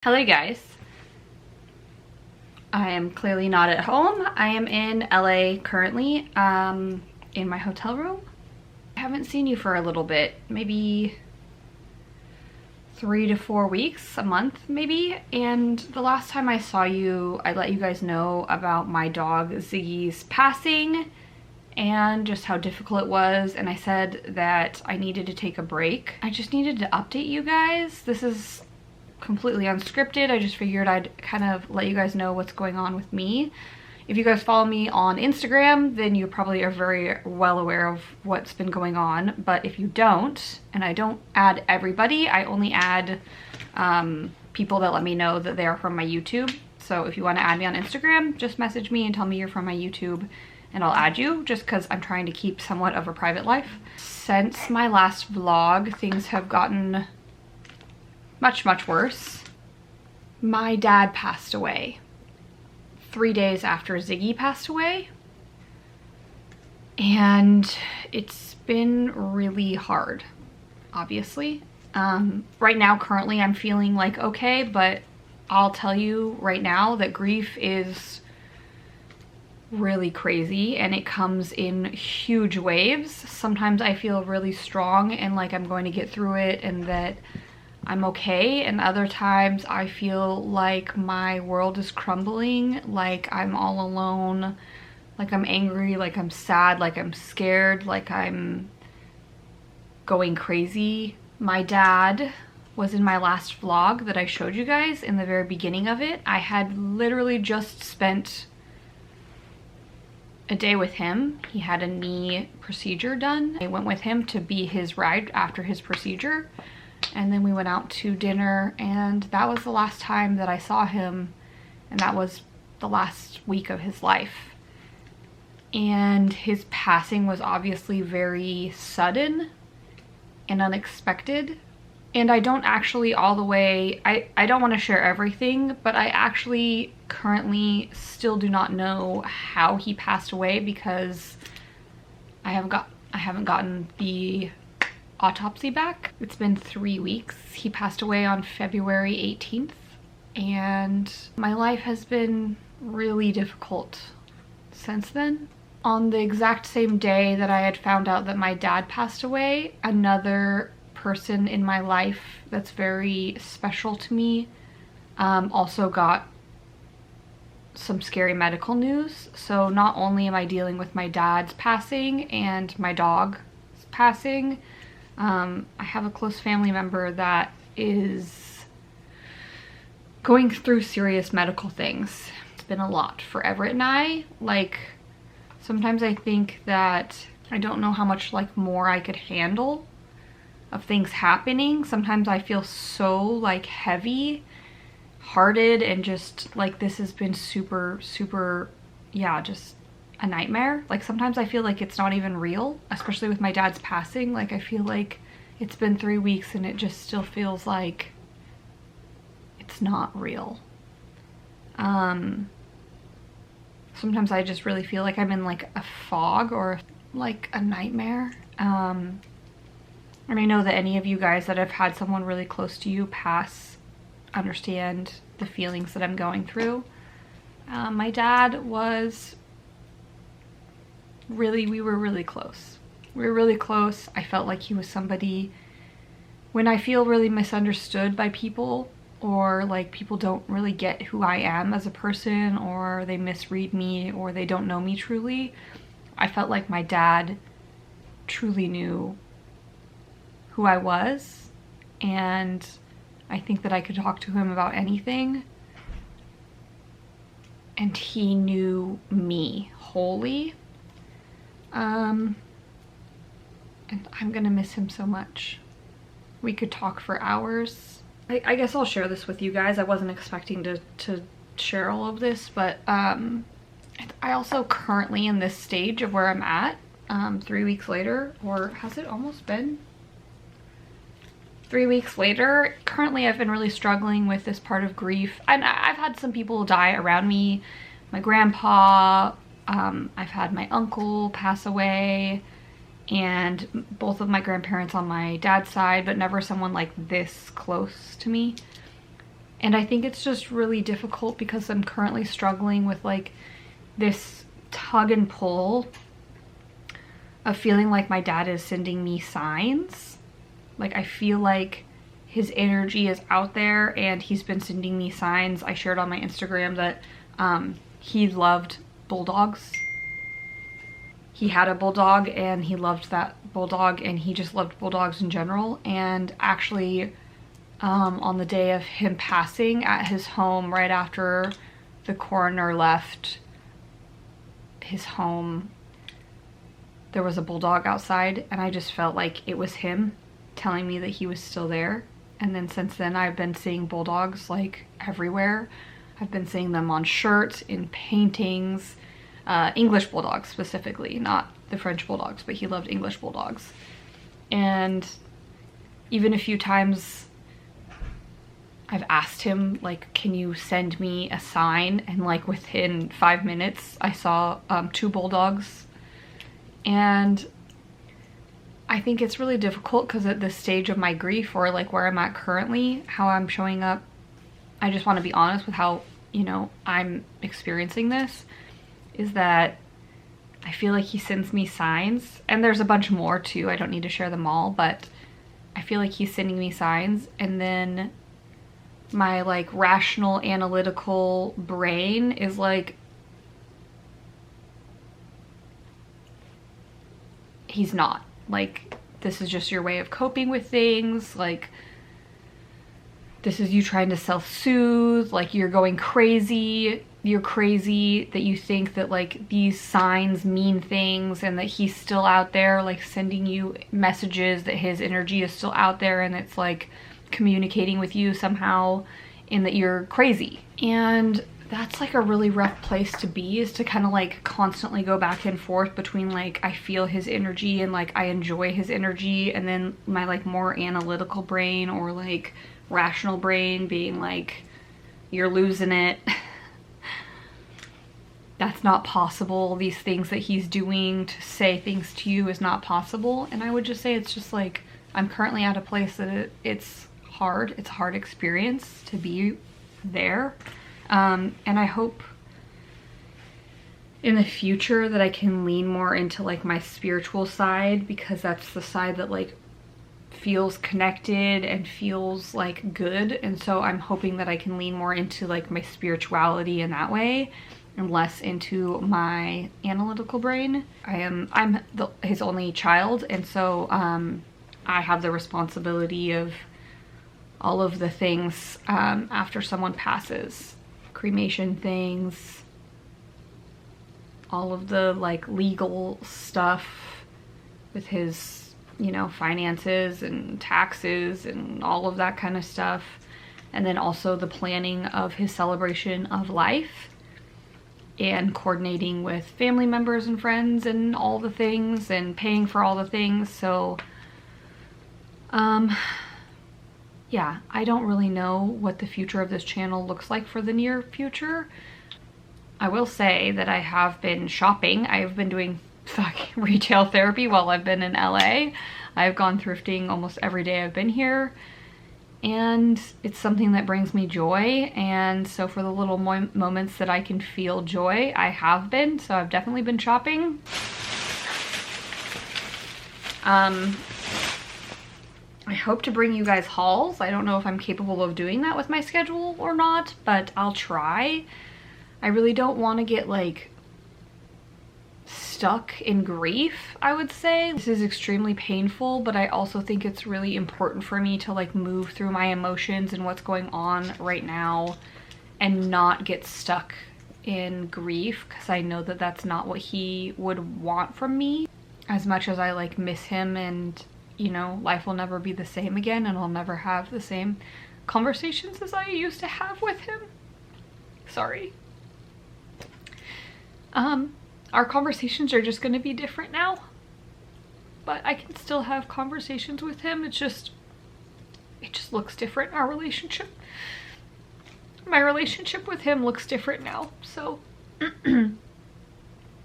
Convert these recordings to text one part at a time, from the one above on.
Hello guys. I am clearly not at home. I am in LA currently, in my hotel room. I haven't seen you for a little bit, maybe 3 to 4 weeks, a month maybe. And the last time I saw you, I let you guys know about my dog Ziggy's passing and just how difficult it was. And I said that I needed to take a break. I just needed to update you guys. This is completely unscripted. I just figured I'd kind of let you guys know what's going on with me. If you guys follow me on Instagram, then you probably are very well aware of what's been going on. But if you don't, and I don't add everybody, I only add people that let me know that they are from my YouTube. So if you want to add me on Instagram, just message me and tell me you're from my YouTube and I'll add you, just because I'm trying to keep somewhat of a private life. Since my last vlog, things have gotten much worse. My dad passed away 3 days after Ziggy passed away, and it's been really hard, obviously. Right now, currently, I'm feeling like okay, but I'll tell you right now that grief is really crazy and it comes in huge waves. Sometimes I feel really strong and like I'm going to get through it and that I'm okay, and other times I feel like my world is crumbling, like I'm all alone, like I'm angry, like I'm sad, like I'm scared, like I'm going crazy. My dad was in my last vlog that I showed you guys in the very beginning of it. I had literally just spent a day with him. He had a knee procedure done. I went with him to be his ride after his procedure. And then we went out to dinner, and that was the last time that I saw him, and that was the last week of his life. And his passing was obviously very sudden and unexpected. And I don't actually all the way, I don't want to share everything, but I actually currently still do not know how he passed away because I haven't gotten the autopsy back. It's been 3 weeks. He passed away on February 18th, and my life has been really difficult since then. On the exact same day that I had found out that my dad passed away, another person in my life that's very special to me also got some scary medical news. So not only am I dealing with my dad's passing and my dog's passing, I have a close family member that is going through serious medical things. It's been a lot for Everett and I. Like, sometimes I think that I don't know how much like more I could handle of things happening. Sometimes I feel so like heavy hearted and just like this has been super, yeah, just a nightmare. Like sometimes I feel like it's not even real, especially with my dad's passing. Like I feel like it's been 3 weeks and it just still feels like it's not real. Sometimes I just really feel like I'm in like a fog or like a nightmare. And I know that any of you guys that have had someone really close to you pass understand the feelings that I'm going through. My dad was we were really close. We were really close. I felt like he was somebody, when I feel really misunderstood by people, or like people don't really get who I am as a person, or they misread me, or they don't know me truly, I felt like my dad truly knew who I was, and I think that I could talk to him about anything, and he knew me wholly. And I'm gonna miss him so much. We could talk for hours. I guess I'll share this with you guys. I wasn't expecting to share all of this, but I also currently in this stage of where I'm at, 3 weeks later, or has it almost been 3 weeks later? Currently I've been really struggling with this part of grief, and I've had some people die around me. My grandpa, I've had my uncle pass away, and both of my grandparents on my dad's side, but never someone like this close to me. And I think it's just really difficult because I'm currently struggling with like this tug and pull of feeling like my dad is sending me signs. Like I feel like his energy is out there and he's been sending me signs. I shared on my Instagram that he loved bulldogs. He had a bulldog and he loved that bulldog, and he just loved bulldogs in general. And actually on the day of him passing at his home, right after the coroner left his home, there was a bulldog outside, and I just felt like it was him telling me that he was still there. And then since then I've been seeing bulldogs like everywhere. I've been seeing them on shirts, in paintings, English bulldogs specifically, not the French bulldogs, but he loved English bulldogs. And even a few times I've asked him, like, can you send me a sign? And like within 5 minutes I saw 2 bulldogs. And I think it's really difficult because at this stage of my grief, or like where I'm at currently, how I'm showing up, I just want to be honest with how, you know, I'm experiencing this, is that I feel like he sends me signs, and there's a bunch more too, I don't need to share them all, but I feel like he's sending me signs, and then my like rational analytical brain is like, he's not. Like, this is just your way of coping with things. Like, this is you trying to self-soothe. Like, you're going crazy. You're crazy that you think that like these signs mean things, and that he's still out there like sending you messages, that his energy is still out there and it's like communicating with you somehow, and that you're crazy. And that's like a really rough place to be, is to kind of like constantly go back and forth between like I feel his energy and like I enjoy his energy, and then my like more analytical brain or like rational brain being like, you're losing it. That's not possible. These things that he's doing to say things to you is not possible. And I would just say it's just like, I'm currently at a place that it's hard. It's a hard experience to be there. And I hope in the future that I can lean more into like my spiritual side, because that's the side that like feels connected and feels like good. And so I'm hoping that I can lean more into like my spirituality in that way, and less into my analytical brain. I'm his only child, and so I have the responsibility of all of the things after someone passes. Cremation things, all of the like legal stuff with his, you know, finances and taxes and all of that kind of stuff. And then also the planning of his celebration of life, and coordinating with family members and friends and all the things, and paying for all the things. So yeah, I don't really know what the future of this channel looks like for the near future. I will say that I have been shopping. I've been doing fucking retail therapy while I've been in LA. I've gone thrifting almost every day I've been here, and it's something that brings me joy. And so for the little moments that I can feel joy, I have been. So I've definitely been shopping. I hope to bring you guys hauls. I don't know if I'm capable of doing that with my schedule or not, but I'll try. I really don't want to get like stuck in grief, I would say. This is extremely painful, but I also think it's really important for me to like move through my emotions and what's going on right now and not get stuck in grief, because I know that that's not what he would want from me. As much as I like miss him, and you know, life will never be the same again, and I'll never have the same conversations as I used to have with him. Sorry. Our conversations are just gonna be different now, but I can still have conversations with him. It just looks different, our relationship. My relationship with him looks different now, so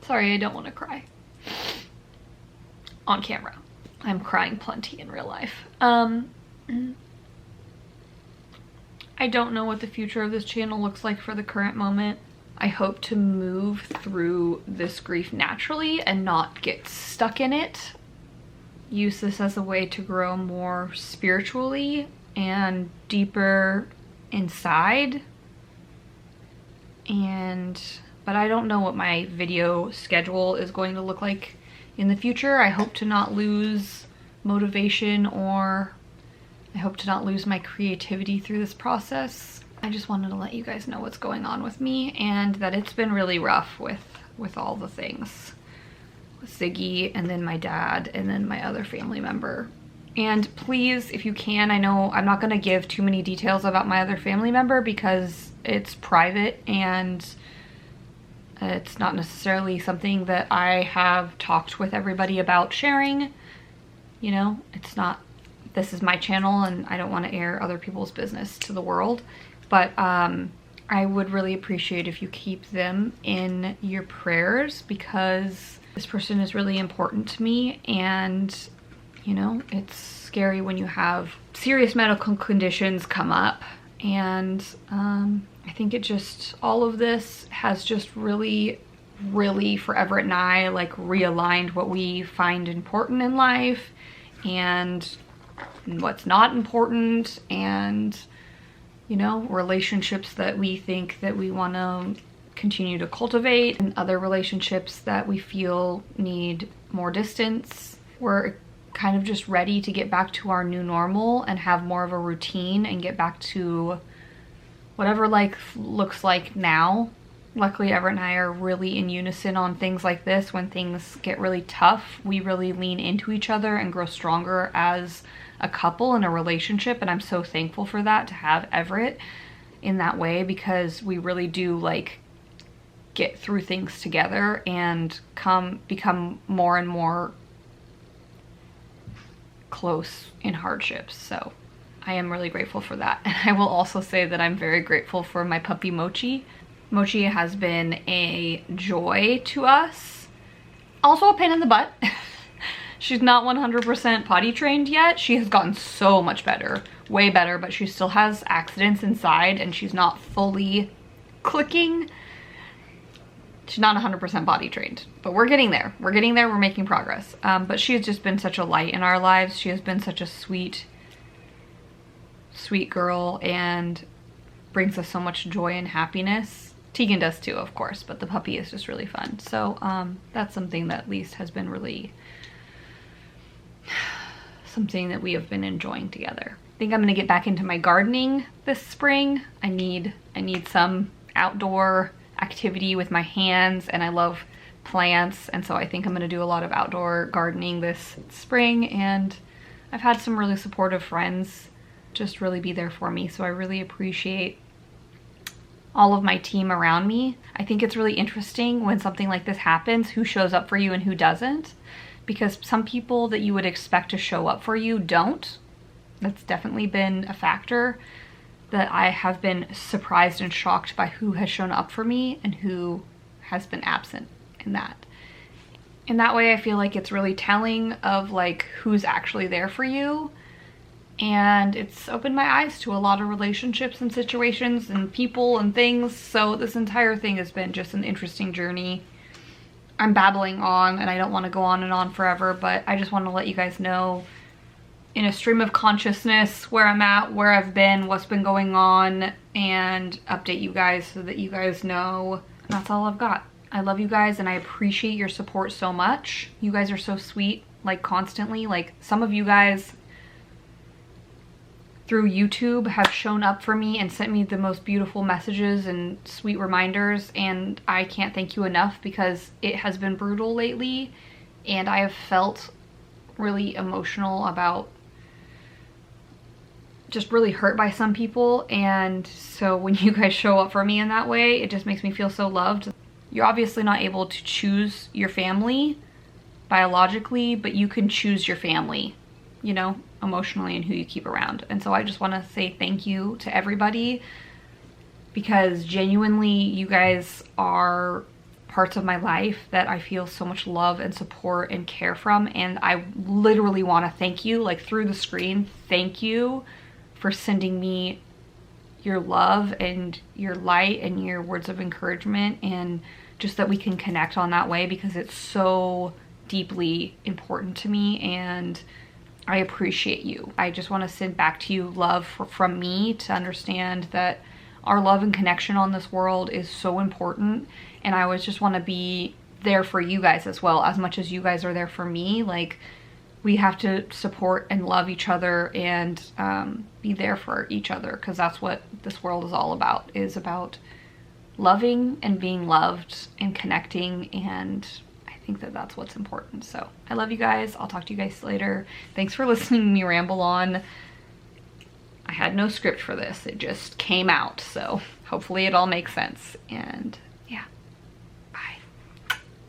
sorry, I don't want to cry on camera. I'm crying plenty in real life. I don't know what the future of this channel looks like for the current moment. I hope to move through this grief naturally and not get stuck in it. Use this as a way to grow more spiritually and deeper inside. But I don't know what my video schedule is going to look like in the future. I hope to not lose motivation, or I hope to not lose my creativity through this process. I just wanted to let you guys know what's going on with me, and that it's been really rough with all the things. With Ziggy, and then my dad, and then my other family member. And please, if you can, I know I'm not gonna give too many details about my other family member because it's private and it's not necessarily something that I have talked with everybody about sharing. You know, it's not, this is my channel and I don't want to air other people's business to the world. But I would really appreciate if you keep them in your prayers, because this person is really important to me. And, you know, it's scary when you have serious medical conditions come up. And I think it just, all of this has just really for Everett and I, like, realigned what we find important in life and what's not important, and, you know, relationships that we think that we want to continue to cultivate, and other relationships that we feel need more distance. We're kind of just ready to get back to our new normal and have more of a routine and get back to whatever life looks like now. Luckily, Everett and I are really in unison on things like this. When things get really tough, we really lean into each other and grow stronger as a couple in a relationship. And I'm so thankful for that, to have Everett in that way, because we really do, like, get through things together and become more and more close in hardships. So I am really grateful for that. And I will also say that I'm very grateful for my puppy Mochi. Mochi has been a joy to us. Also a pain in the butt. She's not 100% potty trained yet. She has gotten so much better, way better, but she still has accidents inside and she's not fully clicking. She's not 100% potty trained, but we're getting there. We're getting there, we're making progress. But she has just been such a light in our lives. She has been such a sweet girl and brings us so much joy and happiness. Tegan does too, of course, but the puppy is just really fun. So that's something that at least has been really something that we have been enjoying together. I think I'm gonna get back into my gardening this spring. I need some outdoor activity with my hands, and I love plants, and so I think I'm gonna do a lot of outdoor gardening this spring. And I've had some really supportive friends just really be there for me, so I really appreciate all of my team around me. I think it's really interesting when something like this happens, who shows up for you and who doesn't, because some people that you would expect to show up for you don't. That's definitely been a factor, that I have been surprised and shocked by who has shown up for me and who has been absent in that. In that way, I feel like it's really telling of, like, who's actually there for you. And it's opened my eyes to a lot of relationships and situations and people and things. So this entire thing has been just an interesting journey. I'm babbling on and I don't want to go on and on forever, but I just want to let you guys know in a stream of consciousness where I'm at, where I've been, what's been going on, and update you guys so that you guys know. And that's all I've got. I love you guys and I appreciate your support so much. You guys are so sweet, like, constantly. Like, some of you guys through YouTube have shown up for me and sent me the most beautiful messages and sweet reminders, and I can't thank you enough, because it has been brutal lately and I have felt really emotional about, just really hurt by some people. And so when you guys show up for me in that way, it just makes me feel so loved. You're obviously not able to choose your family biologically, but you can choose your family, you know, emotionally, and who you keep around. And so I just want to say thank you to everybody, because genuinely you guys are parts of my life that I feel so much love and support and care from. And I literally want to thank you, like, through the screen. Thank you for sending me your love and your light and your words of encouragement, and just that we can connect on that way, because it's so deeply important to me and I appreciate you. I just want to send back to you love from me, to understand that our love and connection on this world is so important, and I always just want to be there for you guys as well, as much as you guys are there for me. Like, we have to support and love each other and be there for each other, because that's what this world is all about, is about loving and being loved and connecting, and I think that that's what's important. So I love you guys. I'll talk to you guys later. Thanks for listening to me ramble on. I had no script for this. It just came out, so hopefully it all makes sense, and